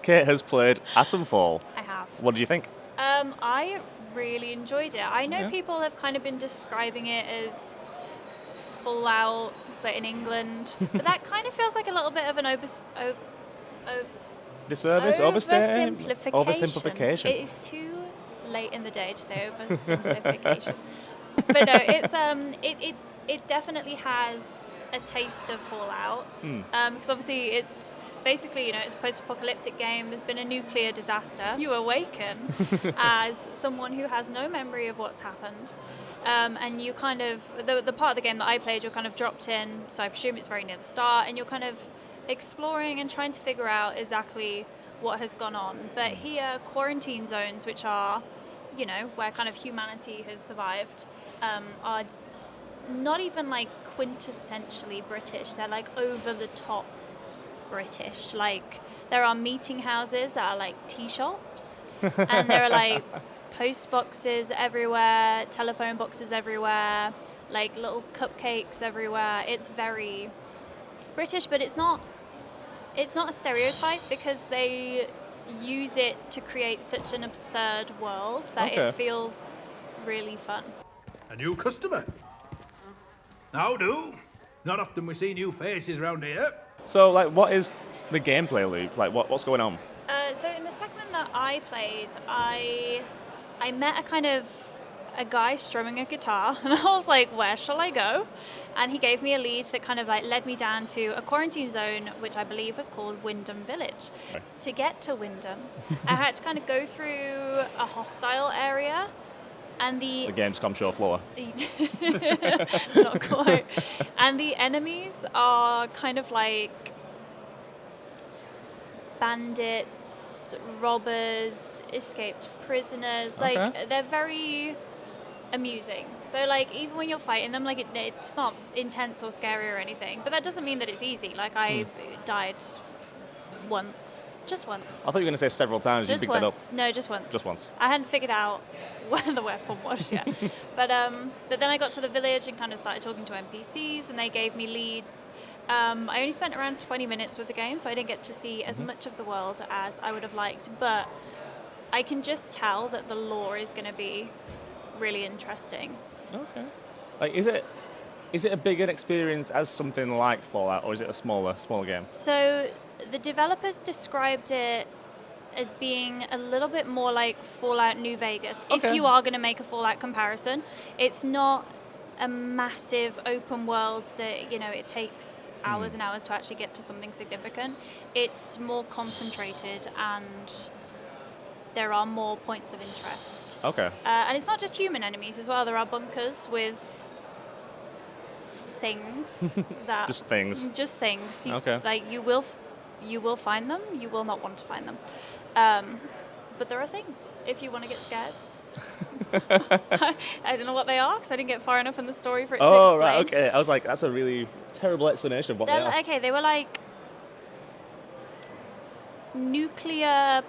Kate has played Atomfall. I have. What did you think? I really enjoyed it. I know Yeah. people have kind of been describing it as Fallout, but in England. But that kind of feels like a little bit of an Disservice? Overstatement? oversimplification. Oversimplification. It is too late in the day to say oversimplification. But no, it's it definitely has a taste of Fallout. Because obviously it's basically, it's a post-apocalyptic game. There's been a nuclear disaster. You awaken as someone who has no memory of what's happened. And you kind of, the part of the game that I played, you're kind of dropped in, so I presume it's very near the start, and you're kind of exploring and trying to figure out exactly what has gone on. But here, quarantine zones, which are, where kind of humanity has survived, are not even like quintessentially British. They're like over the top British. Like, there are meeting houses that are like tea shops, and there are like post boxes everywhere, telephone boxes everywhere, like little cupcakes everywhere. It's very British, but it's not a stereotype, because they use it to create such an absurd world that it feels really fun. A new customer? How do? Not often we see new faces around here. So, like, what is the gameplay loop? Like, what's going on? So in the segment that I played, I met a guy strumming a guitar, and I was like, where shall I go? And he gave me a lead that kind of like led me down to a quarantine zone, which I believe was called Wyndham Village. Okay. To get to Wyndham, I had to kind of go through a hostile area, and the Gamescom show floor. not quite. And the enemies are kind of like bandits, robbers, escaped prisoners. Like, they're very amusing. So like, even when you're fighting them, like it's not intense or scary or anything, but that doesn't mean that it's easy. Like, I died once. Just once. I thought you were going to say several times. Just you picked once. that up. No, just once. Just once. I hadn't figured out where the weapon was yet. But then I got to the village and kind of started talking to NPCs, and they gave me leads. I only spent around 20 minutes with the game, so I didn't get to see as much of the world as I would have liked. But I can just tell that the lore is going to be really interesting. Okay. Like, is it a bigger experience as something like Fallout, or is it a smaller game? So the developers described it as being a little bit more like Fallout New Vegas. Okay. If you are going to make a Fallout comparison, it's not a massive open world that, it takes hours and hours to actually get to something significant. It's more concentrated, and there are more points of interest. Okay. And it's not just human enemies as well. There are bunkers with things that... Just things. Just things. Okay. Like, you will find them. You will not want to find them. But there are things if you want to get scared. I don't know what they are, because I didn't get far enough in the story for it to explain. Oh, right, okay. I was like, that's a really terrible explanation of what they are. Okay, they were like nuclear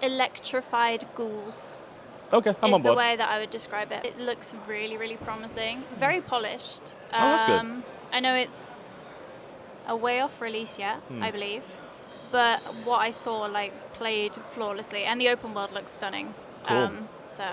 electrified ghouls. Okay, I'm on Is the board. way that I would describe it. It looks really, really promising. Very polished. That's good. I know it's a way off release yet, I believe. But what I saw, played flawlessly. And the open world looks stunning. Cool. So